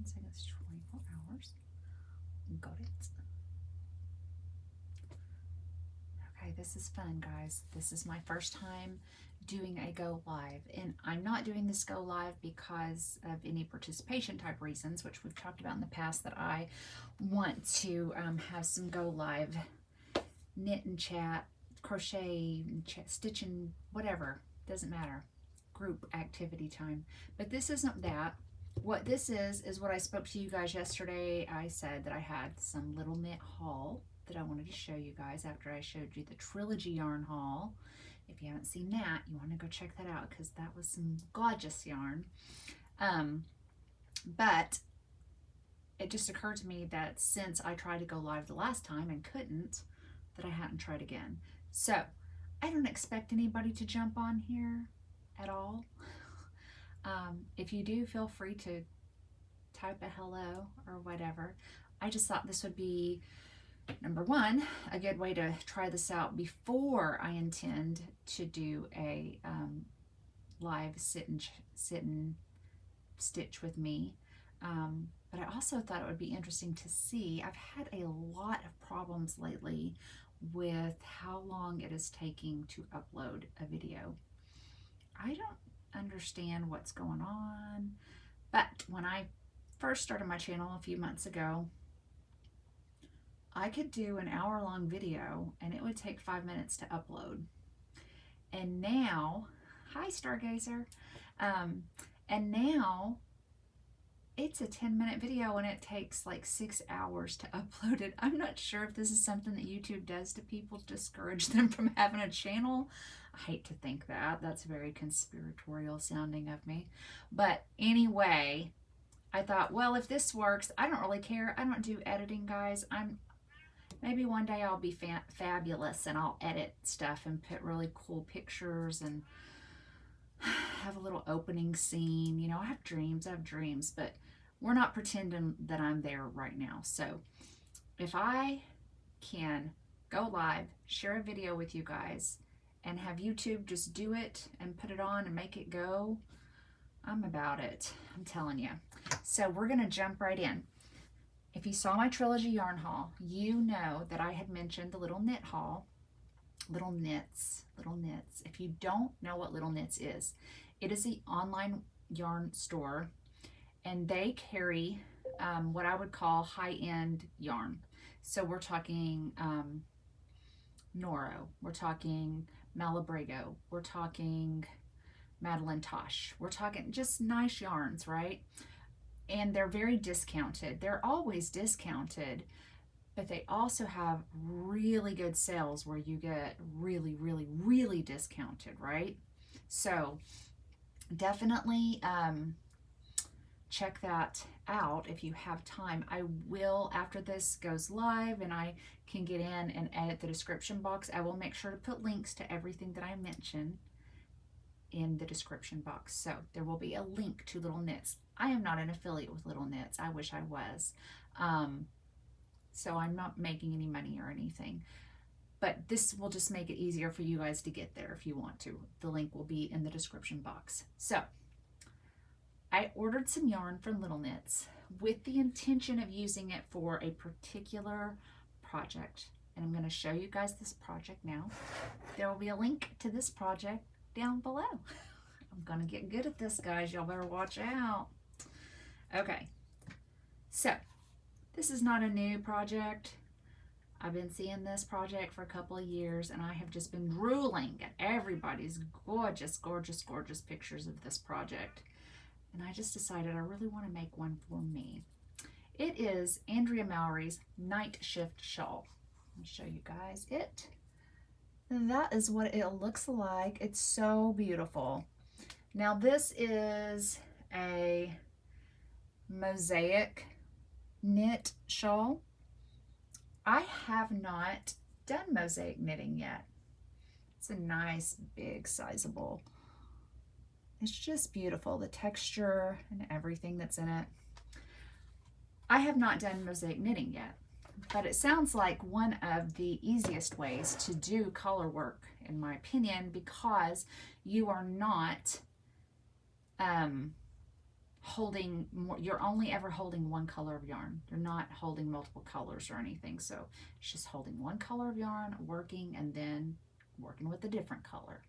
10 seconds, 24 hours. Got it. Okay, this is fun, guys. This is my first time doing a go live, and I'm not doing this go live because of any participation type reasons, which we've talked about in the past, that I want to have some go live knit and chat, crochet, stitching, whatever, doesn't matter, group activity time. But this isn't that. What this is what I spoke to you guys yesterday. I said that I had some little knit haul that I wanted to show you guys after I showed you the trilogy yarn haul. If you haven't seen that, you want to go check that out because that was some gorgeous yarn. But it just occurred to me that since I tried to go live the last time and couldn't, that I hadn't tried again. So I don't expect anybody to jump on here at all. If you do, feel free to type a hello or whatever. I just thought this would be, number one, a good way to try this out before I intend to do a live sit and stitch with me. But I also thought it would be interesting to see. I've had a lot of problems lately with how long it is taking to upload a video. I don't understand what's going on, but when I first started my channel a few months ago, I could do an hour-long video and it would take 5 minutes to upload. And now, hi Stargazer, and now it's a 10-minute video and it takes like 6 hours to upload it. I'm not sure if this is something that YouTube does to people to discourage them from having a channel. I hate to think that. That's very conspiratorial sounding of me. But anyway, I thought, well, if this works, I don't really care. I don't do editing, guys. Maybe one day I'll be fabulous and I'll edit stuff and put really cool pictures and have a little opening scene. You know, I have dreams, but we're not pretending that I'm there right now. So if I can go live, share a video with you guys, and have YouTube just do it and put it on and make it go, I'm about it. I'm telling you. So we're going to jump right in. If you saw my trilogy yarn haul, you know that I had mentioned the little knit haul. Little Knits. If you don't know what Little Knits is, it is the online yarn store, and they carry what I would call high-end yarn. So we're talking Noro, we're talking Malabrigo, we're talking Madeline Tosh, we're talking just nice yarns, right? And they're very discounted. They're always discounted, but they also have really good sales where you get really, really, really discounted, right? So definitely check that out if you have time. I will, after this goes live and I can get in and edit the description box, I will make sure to put links to everything that I mention in the description box. So there will be a link to Little Knits. I am not an affiliate with Little Knits. I wish I was. So I'm not making any money or anything. But this will just make it easier for you guys to get there if you want to. The link will be in the description box. So I ordered some yarn from Little Knits with the intention of using it for a particular project. And I'm going to show you guys this project now. There will be a link to this project down below. I'm going to get good at this, guys. Y'all better watch out. Okay. So this is not a new project. I've been seeing this project for a couple of years, and I have just been drooling at everybody's gorgeous, gorgeous, gorgeous pictures of this project. And I just decided I really want to make one for me. It is Andrea Mallory's Nightshift Shawl. Let me show you guys it. And that is what it looks like. It's so beautiful. Now this is a mosaic knit shawl. I have not done mosaic knitting yet. It's a nice, big, sizable. It's just beautiful, the texture and everything that's in it. I have not done mosaic knitting yet, but it sounds like one of the easiest ways to do color work, in my opinion, because you are not holding more, you're only ever holding one color of yarn. You're not holding multiple colors or anything. So it's just holding one color of yarn, working, and then working with a different color.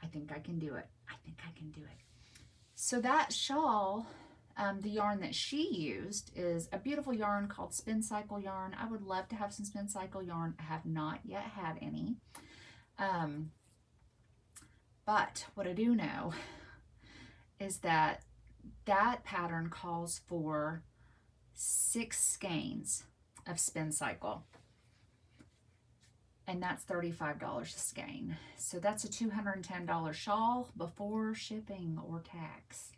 I think I can do it. I think I can do it. So that shawl, the yarn that she used is a beautiful yarn called Spin Cycle yarn. I would love to have some Spin Cycle yarn. I have not yet had any. But what I do know is that that pattern calls for 6 skeins of Spin Cycle. And that's $35 a skein. So that's a $210 shawl before shipping or tax.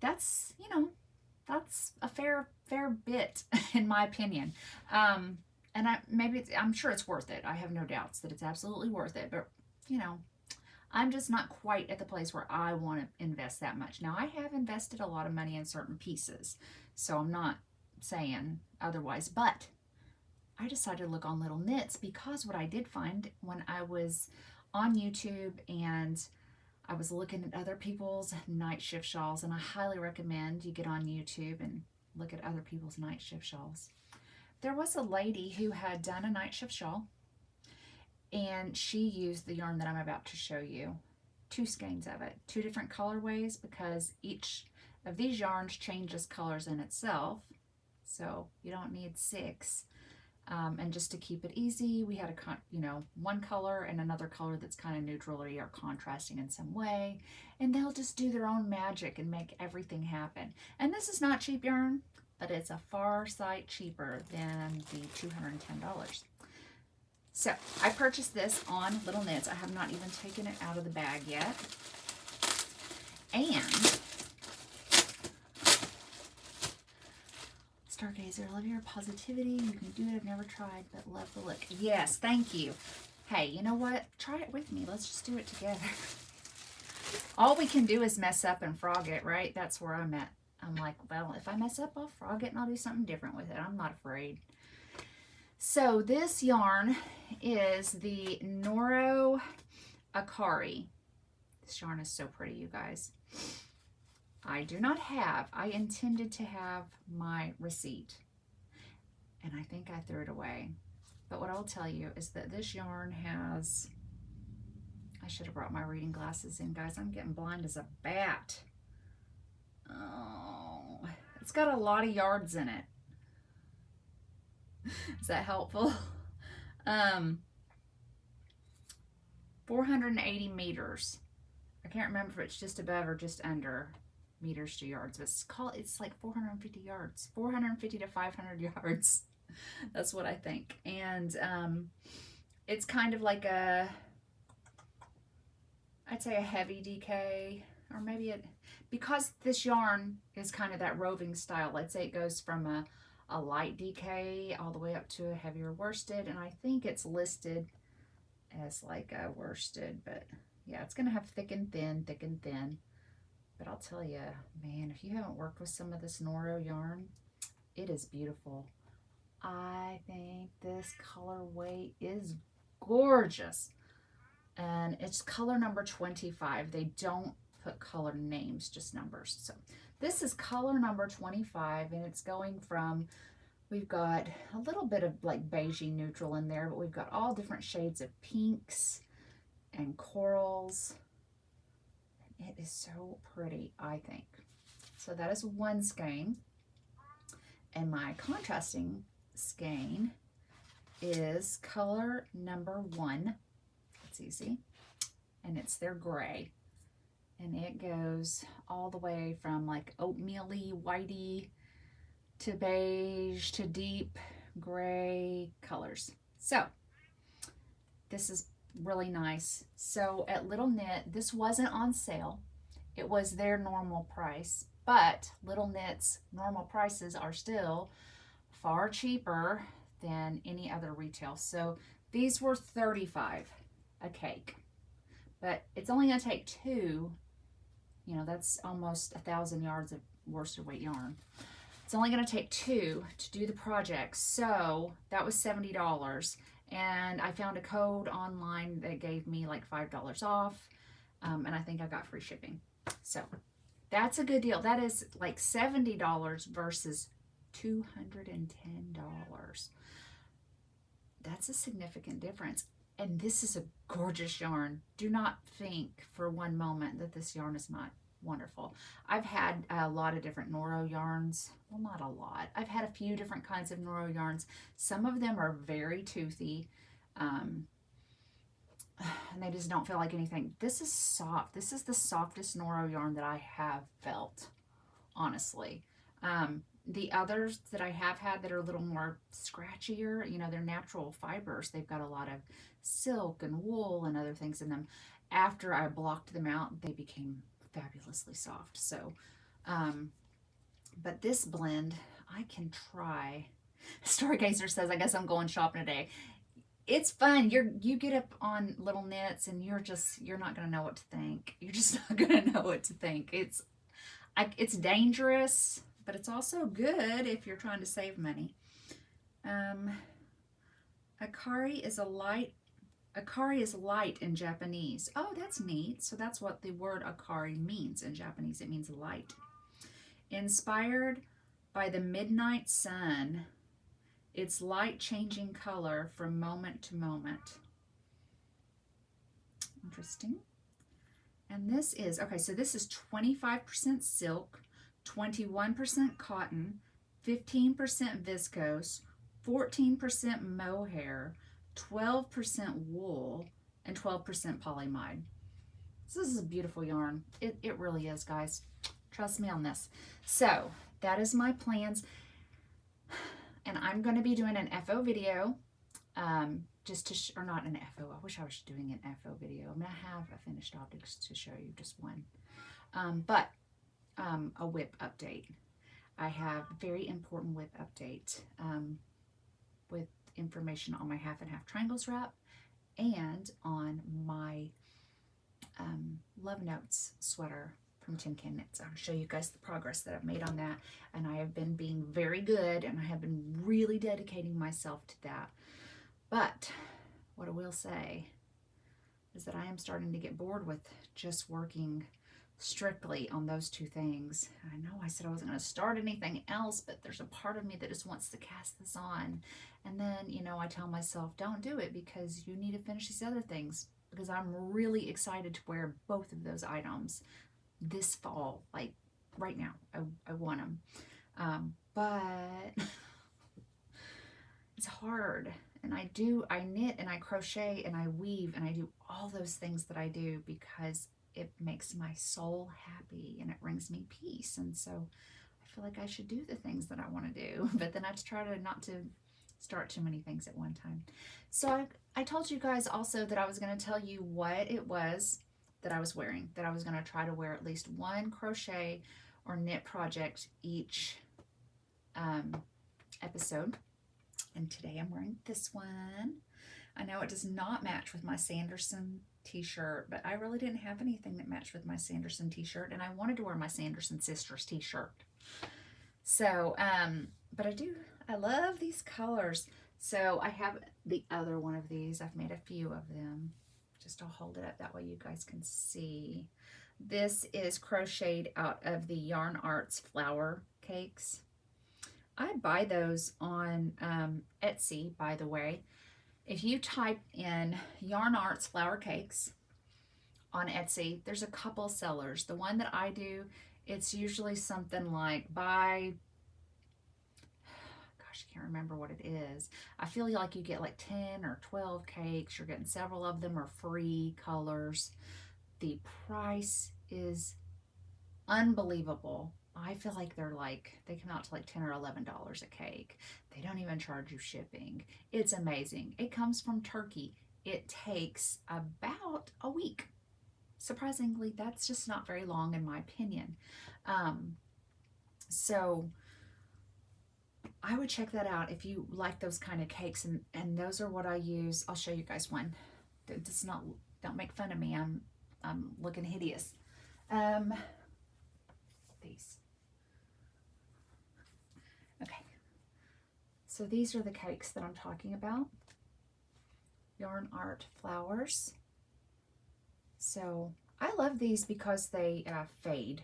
That's, you know, that's a fair bit in my opinion. And I'm sure it's worth it. I have no doubts that it's absolutely worth it. But, you know, I'm just not quite at the place where I want to invest that much. Now, I have invested a lot of money in certain pieces, so I'm not saying otherwise, but I decided to look on Little Knits because what I did find when I was on YouTube and I was looking at other people's Nightshift shawls, and I highly recommend you get on YouTube and look at other people's Nightshift shawls. There was a lady who had done a Nightshift shawl, and she used the yarn that I'm about to show you, 2 skeins of it, 2 different colorways, because each of these yarns changes colors in itself, so you don't need 6. And just to keep it easy, we had one color and another color that's kind of neutral or contrasting in some way, and they'll just do their own magic and make everything happen. And this is not cheap yarn, but it's a far sight cheaper than the $210. So I purchased this on Little Knits. I have not even taken it out of the bag yet. And Stargazer, love your positivity. You can do it. I've never tried, but love the look. Yes, thank you. Hey, you know what? Try it with me. Let's just do it together. All we can do is mess up and frog it, right? That's where I'm at. I'm like, well, if I mess up, I'll frog it and I'll do something different with it. I'm not afraid. So this yarn is the Noro Akari. This yarn is so pretty, you guys. I intended to have my receipt, and I think I threw it away. But what I'll tell you is that this yarn has, I should have brought my reading glasses in, guys. I'm getting blind as a bat. Oh, it's got a lot of yards in it. Is that helpful? 480 meters. I can't remember if it's just above or just under meters to yards, but it's like 450 yards, 450 to 500 yards. That's what I think. And it's kind of like I'd say a heavy DK, or maybe because this yarn is kind of that roving style, I'd say it goes from a light DK all the way up to a heavier worsted, and I think it's listed as like a worsted, but yeah, it's gonna have thick and thin, thick and thin. But I'll tell you, man, if you haven't worked with some of this Noro yarn, it is beautiful. I think this colorway is gorgeous. And it's color number 25. They don't put color names, just numbers. So this is color number 25, and it's going from, we've got a little bit of like beigey neutral in there, but we've got all different shades of pinks and corals. It is so pretty, I think. So that is 1 skein. And my contrasting skein is color number 1. It's easy. And it's their gray. And it goes all the way from like oatmeal-y, whitey, to beige, to deep gray colors. So this is really nice. So at Little Knit, this wasn't on sale. It was their normal price, but Little Knit's normal prices are still far cheaper than any other retail. So these were $35 a cake, but it's only going to take 2. You know, that's almost 1,000 yards of worsted weight yarn. It's only going to take 2 to do the project. So that was $70. And I found a code online that gave me like $5 off. And I think I got free shipping. So That's a good deal. That is like $70 versus $210. That's a significant difference. And this is a gorgeous yarn. Do not think for one moment that this yarn is not wonderful. I've had a lot of different Noro yarns. Well, not a lot. I've had a few different kinds of Noro yarns. Some of them are very toothy. And they just don't feel like anything. This is soft. This is the softest Noro yarn that I have felt, honestly. The others that I have had that are a little more scratchier, you know, they're natural fibers. They've got a lot of silk and wool and other things in them. After I blocked them out, they became fabulously soft. So, but this blend, I can try. Stargazer says, I guess I'm going shopping today. It's fun. You get up on little knits and you're not going to know what to think. You're just not going to know what to think. It's dangerous, but it's also good if you're trying to save money. Akari is light in Japanese. Oh, that's neat. So that's what the word Akari means in Japanese. It means light. Inspired by the midnight sun, its light changing color from moment to moment. Interesting. And this is, okay, so this is 25% silk, 21% cotton, 15% viscose, 14% mohair, 12% wool, and 12% polyamide. So this is a beautiful yarn. It really is, guys. Trust me on this. So that is my plans. And I'm going to be doing an FO video, just to, or not an FO. I wish I was doing an FO video. I'm going to have a finished objects to show you, just one. But a whip update. I have a very important whip update with information on my half and half triangles wrap and on my Love Notes sweater from Tin Can Knits. I'll show you guys the progress that I've made on that, and I have been being very good, and I have been really dedicating myself to that. But what I will say is that I am starting to get bored with just working strictly on those two things. I know I said I wasn't going to start anything else, but there's a part of me that just wants to cast this on. And then, you know, I tell myself, don't do it because you need to finish these other things, because I'm really excited to wear both of those items this fall, like right now. I want them. But it's hard. And I knit and I crochet and I weave and I do all those things that I do because it makes my soul happy and it brings me peace. And so I feel like I should do the things that I want to do, but then I try to not to start too many things at one time. So I told you guys also that I was going to tell you what it was that I was wearing, that I was going to try to wear at least one crochet or knit project each episode. And today I'm wearing this one. I know it does not match with my Sanderson t-shirt, but I really didn't have anything that matched with my Sanderson t-shirt, and I wanted to wear my Sanderson Sisters t-shirt. So, but I love these colors. So I have the other one of these. I've made a few of them. Just I'll hold it up that way you guys can see. This is crocheted out of the Yarn Arts flower cakes. I buy those on Etsy, by the way. If you type in Yarn Arts flower cakes on Etsy, there's a couple sellers. The one that I do, it's usually something like buy, gosh, I can't remember what it is. I feel like you get like 10 or 12 cakes. You're getting several of them are free colors. The price is unbelievable. I feel like they come out to like $10 or $11 a cake. They don't even charge you shipping. It's amazing. It comes from Turkey. It takes about a week. Surprisingly, that's just not very long in my opinion. So I would check that out if you like those kind of cakes, and those are what I use. I'll show you guys one. Don't make fun of me. I'm looking hideous. These. Okay, so these are the cakes that I'm talking about. Yarn Art flowers. So I love these because they fade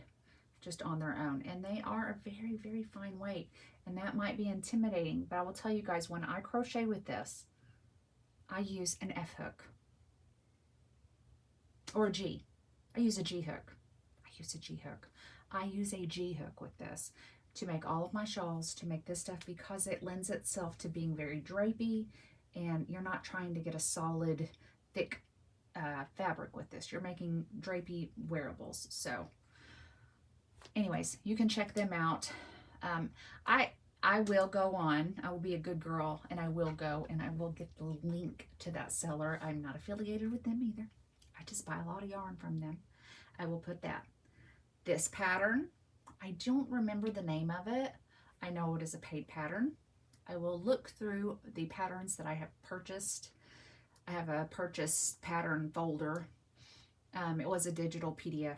just on their own. And they are a very, very fine weight. And that might be intimidating, but I will tell you guys, when I crochet with this, I use an F hook or a G. I use a G hook. I use a G hook. I use a G hook with this to make all of my shawls, to make this stuff, because it lends itself to being very drapey, and you're not trying to get a solid, thick fabric with this. You're making drapey wearables. So anyways, you can check them out. I will go on. I will be a good girl, and I will go and I will get the link to that seller. I'm not affiliated with them either. I just buy a lot of yarn from them. I will put that. This pattern, I don't remember the name of it. I know it is a paid pattern. I will look through the patterns that I have purchased. I have a purchase pattern folder. It was a digital PDF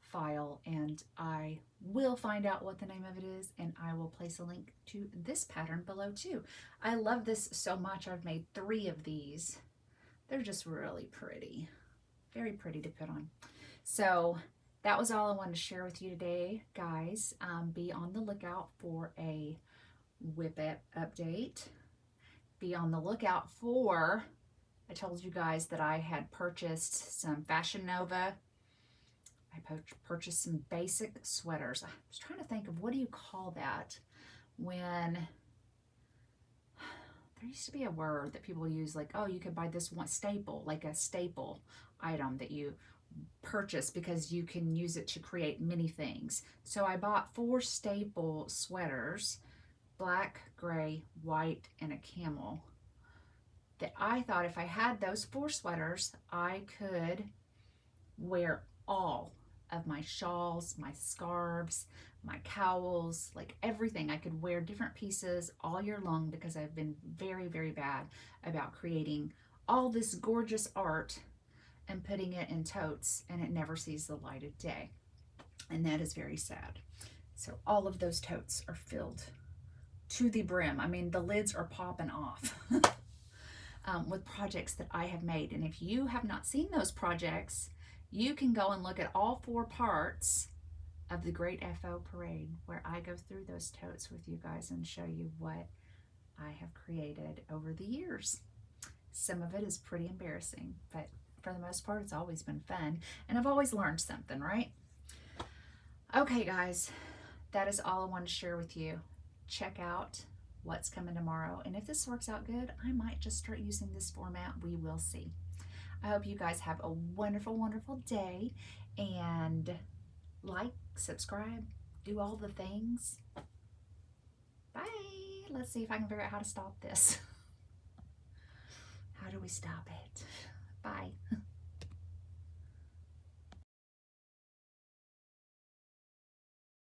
file, and I will find out what the name of it is, and I will place a link to this pattern below too. I love this so much. I've made 3 of these. They're just really pretty. Very pretty to put on. So that was all I wanted to share with you today, guys. Be on the lookout for a Whip It update. Be on the lookout for, I told you guys that I had purchased some Fashion Nova. I purchased some basic sweaters. I was trying to think of, what do you call that when there used to be a word that people use, like, oh, you could buy this one staple, like a staple item that you purchase because you can use it to create many things. So I bought 4 staple sweaters, black, gray, white, and a camel, that I thought if I had those 4 sweaters, I could wear all of my shawls, my scarves, my cowls, like everything. I could wear different pieces all year long, because I've been very, very bad about creating all this gorgeous art and putting it in totes, and it never sees the light of day. And that is very sad. So all of those totes are filled to the brim. I mean, the lids are popping off with projects that I have made. And if you have not seen those projects, you can go and look at all 4 parts of the Great FO Parade, where I go through those totes with you guys and show you what I have created over the years. Some of it is pretty embarrassing, but for the most part, it's always been fun, and I've always learned something, right? Okay, guys, that is all I wanted to share with you. Check out what's coming tomorrow, and if this works out good, I might just start using this format. We will see. I hope you guys have a wonderful, wonderful day, and like, subscribe, do all the things. Bye. Let's see if I can figure out how to stop this. How do we stop it? Bye.